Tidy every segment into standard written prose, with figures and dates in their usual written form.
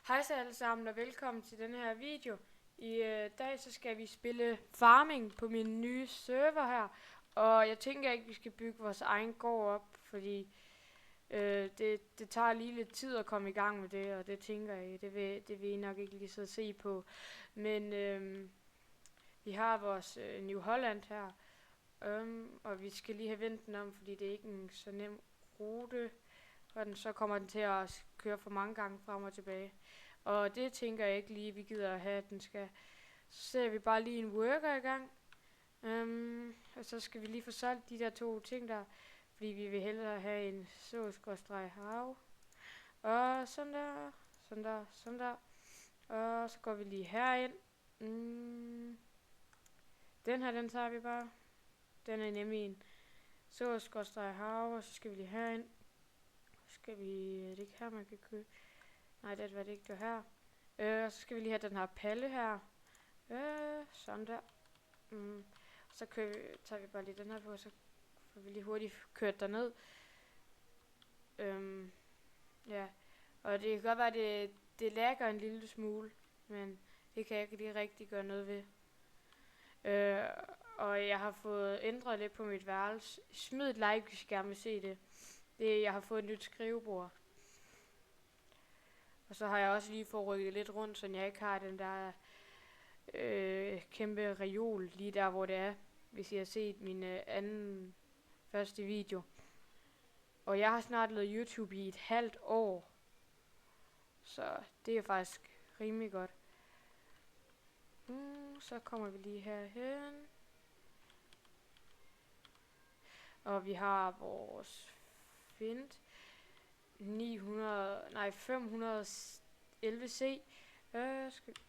Hej så alle sammen og velkommen til den her video. I dag så skal vi spille farming på min nye server her. Og jeg tænker ikke, vi skal bygge vores egen gård op, fordi det tager lige lidt tid at komme i gang med det, og det tænker jeg, det vil I nok ikke lige så se på. Men vi har vores New Holland her, og vi skal lige have vendt den om, fordi det er ikke en så nem rute. Og så kommer den til at køre for mange gange frem og tilbage. Og det tænker jeg ikke lige, vi gider at have, at den skal. Så ser vi bare lige en worker i gang. Og så skal vi lige få solgt de der to ting der. Fordi vi vil hellere have en sås-hav. Og sådan der, sådan der, sådan der. Og så går vi lige herind. Den her, den tager vi bare. Den er nemlig en sås-hav, og så skal vi lige herind. Skal vi, er det ikke her, man kan købe? Nej, det var det ikke, det var her. Og så skal vi lige have den her palle her. Sådan der. Så tager vi bare lige den her på, så får vi lige hurtigt kørt derned. Ja, og det kan godt være, at det lagger en lille smule, men det kan jeg ikke lige rigtig gøre noget ved. Og jeg har fået ændret lidt på mit værelse. Smid et like, hvis I gerne vil se det. Jeg har fået et nyt skrivebord. Og så har jeg også lige fået rykket lidt rundt, så jeg ikke har den der kæmpe reol lige der, hvor det er, hvis I har set min første video. Og jeg har snart lavet YouTube i et halvt år. Så det er faktisk rimelig godt. Så kommer vi lige herhen. Og vi har vores fint 511C.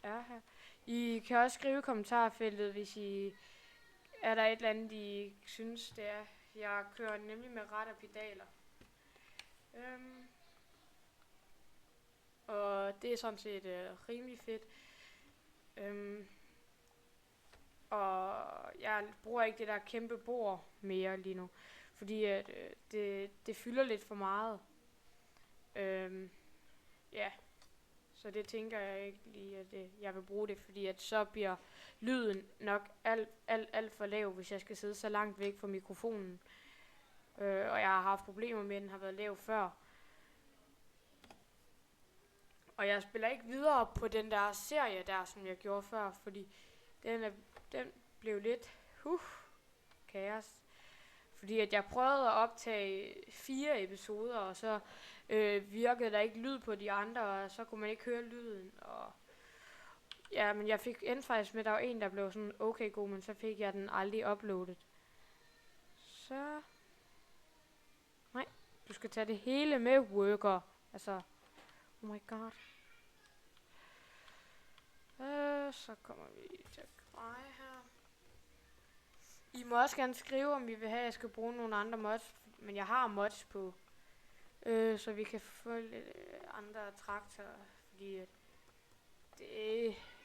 Er her. I kan også skrive i kommentarfeltet, hvis I er der et eller andet, I synes det er. Jeg kører nemlig med ret og pedaler. Og det er sådan set rimelig fedt. Og jeg bruger ikke det der kæmpe bord mere lige nu, fordi at, det fylder lidt for meget. Ja, så det tænker jeg ikke lige, at jeg vil bruge det, fordi at så bliver lyden nok alt for lav, hvis jeg skal sidde så langt væk fra mikrofonen. Og jeg har haft problemer med, at den har været lav før. Og jeg spiller ikke videre på den der serie der, som jeg gjorde før, fordi den blev lidt kaos. Fordi at jeg prøvede at optage 4 episoder, og så virkede der ikke lyd på de andre, og så kunne man ikke høre lyden. Og ja, men jeg fik endte faktisk med, at der var en, der blev sådan okay god, men så fik jeg den aldrig uploadet. Så nej, du skal tage det hele med, worker. Altså, oh my god. Så kommer vi til at greje her. I må også gerne skrive, om I vil have, at jeg skal bruge nogle andre mods, men jeg har mods på, så vi kan få lidt andre traktorer, fordi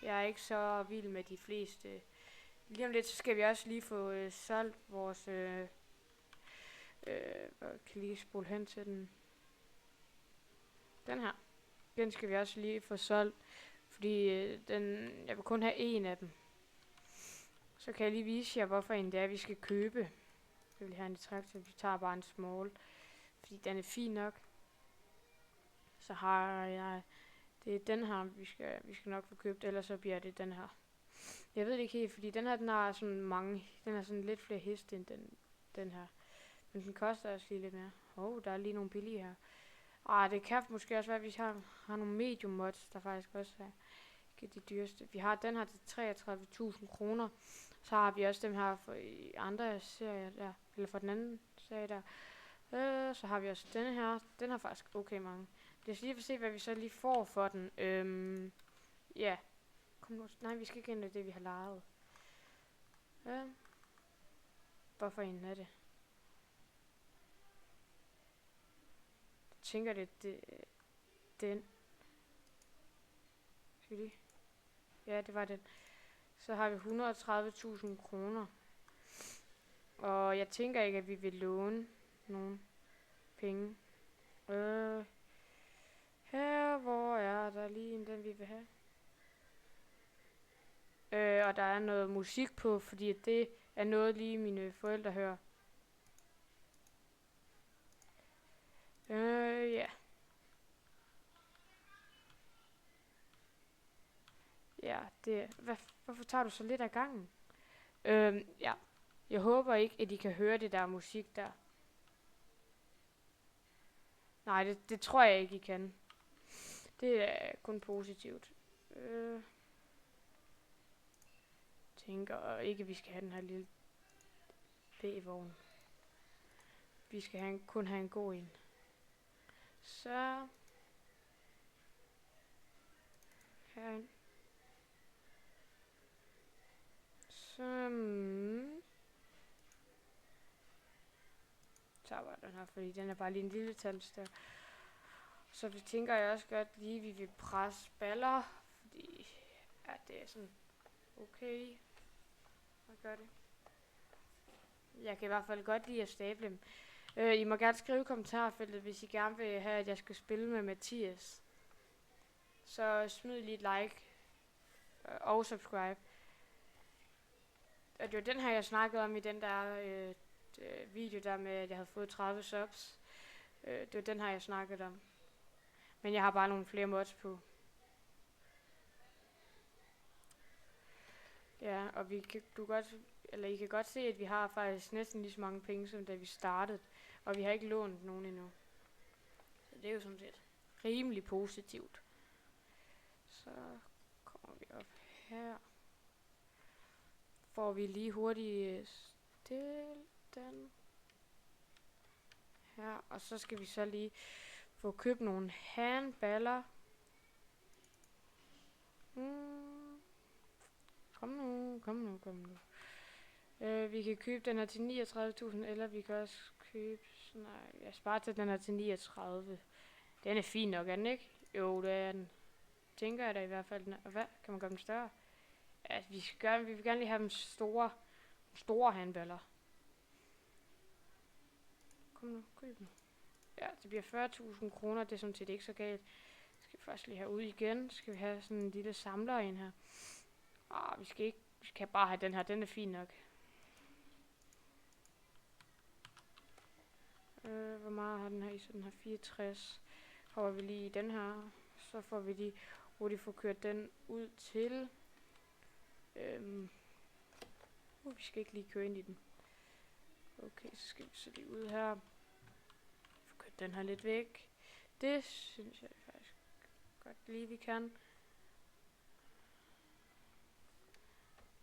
jeg er ikke så vild med de fleste. Lige om lidt, så skal vi også lige få solgt vores, kan lige spole hen til den her. Den skal vi også lige få solgt, fordi jeg vil kun have en af dem. Så kan jeg lige vise jer, hvorfor en det er, vi skal købe. Jeg vil have en traktor, vi tager bare en small, fordi den er fin nok. Så har jeg, det er den her, vi skal nok få købt, ellers så bliver det den her. Jeg ved det ikke helt, fordi den her, den har sådan lidt flere heste end den her. Men den koster også lige lidt mere. Der er lige nogle billige her. Det kan måske også være, at vi har nogle medium mods, der faktisk også er de dyreste. Vi har den her til 33.000 kroner. Så har vi også dem her for i andre serier der, eller for den anden serie der. Så har vi også denne her. Den har faktisk okay mange. Lad os lige få se, hvad vi så lige får for den. Ja. Kom nu. Nej, vi skal ikke ind i det, vi har lejet. Hvorfor en er det? Jeg tænker det den. Skal vi lige? Ja, det var den. Så har vi 130.000 kroner. Og jeg tænker ikke, at vi vil låne nogen penge. Her, hvor er der lige en vi vil have. Og der er noget musik på, fordi det er noget lige mine forældre hører. Ja. Ja, hvorfor tager du så lidt af gangen? Ja. Jeg håber ikke, at I kan høre det der musik der. Nej, det tror jeg ikke, I kan. Det er kun positivt. Tænker ikke, at vi skal have den her lille B-vogn. Vi skal kun have en god en. Så. Herind. Så. Så var den her, fordi den er bare lige en lille tandstør. Så vi tænker jeg også godt lige, vi vil presse baller, fordi ja, det er sådan okay. Hvad gør det? Jeg kan i hvert fald godt lide at stable dem. I må gerne skrive i kommentarfeltet, hvis I gerne vil have, at jeg skal spille med Mathias. Så smid lige et like og subscribe. Og det var den her, jeg snakkede om i den der video der med, at jeg havde fået 30 subs. Det var den her, jeg snakkede om. Men jeg har bare nogle flere mods på. Ja, og I kan godt se, at vi har faktisk næsten lige så mange penge, som da vi startede. Og vi har ikke lånt nogen endnu. Så det er jo sådan set rimelig positivt. Så kommer vi op her. Får vi lige hurtigt stil den her. Og så skal vi så lige få købt nogle handballer. Kom nu. Vi kan købe den her til 39.000, eller vi kan også købe... Nej, jeg sparer til den her til 39. Den er fin nok, er den ikke? Jo, det er den. Tænker jeg da i hvert fald. Og hvad? Kan man gøre dem større? Ja, vi vil gerne lige have dem store handballer. Kom nu, køb dem. Ja, det bliver 40.000 kroner. Det er sådan set ikke så galt. Skal vi først lige have ud igen. Skal vi have sådan en lille samler ind her. Vi skal ikke. Vi skal bare have den her. Den er fin nok. Hvor meget har den her i? Så den har 64. Hopper vi lige i den her. Så får vi lige hurtigt få kørt den ud til. Vi skal ikke lige køre ind i den. Okay, så skal vi så lige ud her. Få kørt den her lidt væk. Det synes jeg faktisk godt lige vi kan.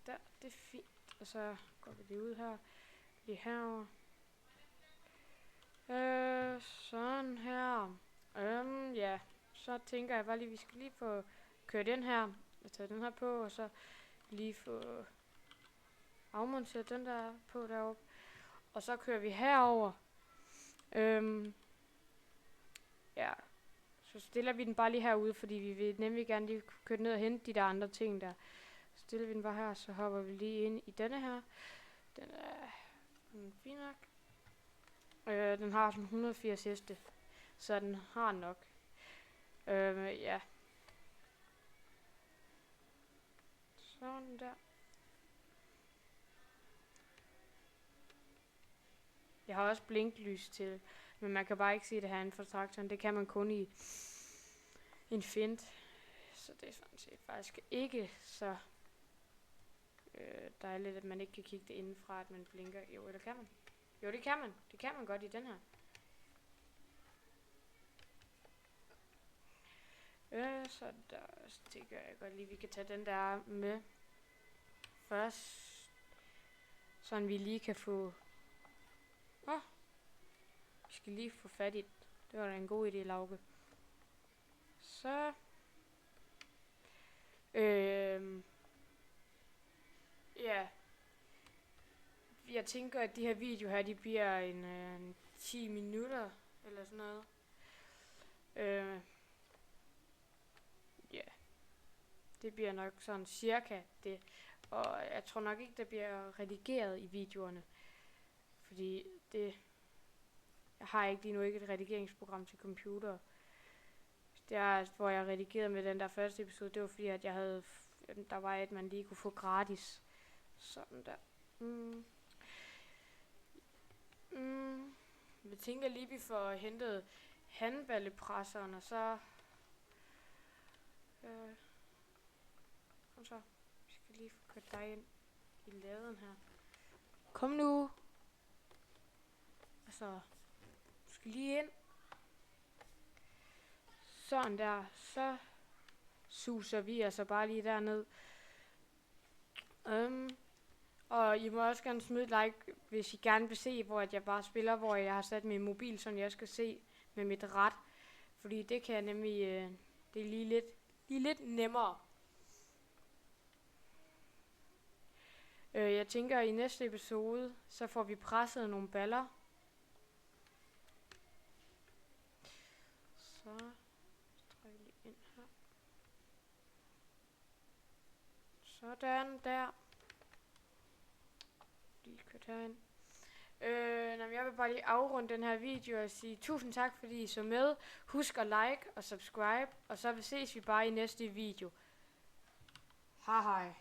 Der, det er fint. Og så går vi lige ud her. Lige herover. Sådan her. Ja. Så tænker jeg bare lige, vi skal lige få kørt den her. Og tage den her på, og så lige få afmonteret den der på deroppe. Og så kører vi herover. Ja. Så stiller vi den bare lige herude, fordi vi vil nemlig gerne lige køre ned og hente de der andre ting der. Så stiller vi den bare her, så hopper vi lige ind i denne her. Den er fin nok. Den har sådan 180 heste, så den har nok. Ja. Sådan der. Jeg har også blinklys til, men man kan bare ikke se det herinde fra traktoren. Det kan man kun i en fint. Så det er sådan set faktisk ikke så dejligt, at man ikke kan kigge det indenfra, at man blinker. Jo, eller kan man? Jo, det kan man. Det kan man godt i den her. Så der tænker jeg godt lige, vi kan tage den der med først. Sådan vi lige kan få... vi skal lige få fat i det. Det var da en god idé, Lauke. Så... ja. Jeg tænker, at de her videoer her, de bliver en 10 minutter, eller sådan noget. Ja. Det bliver nok sådan cirka det. Og jeg tror nok ikke, der bliver redigeret i videoerne. Fordi det... Jeg har ikke lige nu ikke et redigeringsprogram til computer. Der, hvor jeg redigerede med den der første episode, det var fordi, at jeg havde, der var et, man lige kunne få gratis. Sådan der. Jeg tænker lige, vi får hentet handballepresseren, og så... kom så. Vi skal lige få kørt dig ind i laden her. Kom nu. Altså, du skal lige ind. Sådan der. Så suser vi altså bare lige derned. Og I må også gerne smide et like, hvis I gerne vil se, hvor jeg bare spiller, hvor jeg har sat min mobil, så jeg skal se med mit ret. Fordi det kan jeg nemlig, det er lige lidt nemmere. Jeg tænker, at i næste episode, så får vi presset nogle baller. Så trækker lige ind her. Sådan der. Lige kørt herind. Jeg vil bare lige afrunde den her video og sige tusind tak, fordi I så med. Husk at like og subscribe, og så ses vi bare i næste video. Hej hej.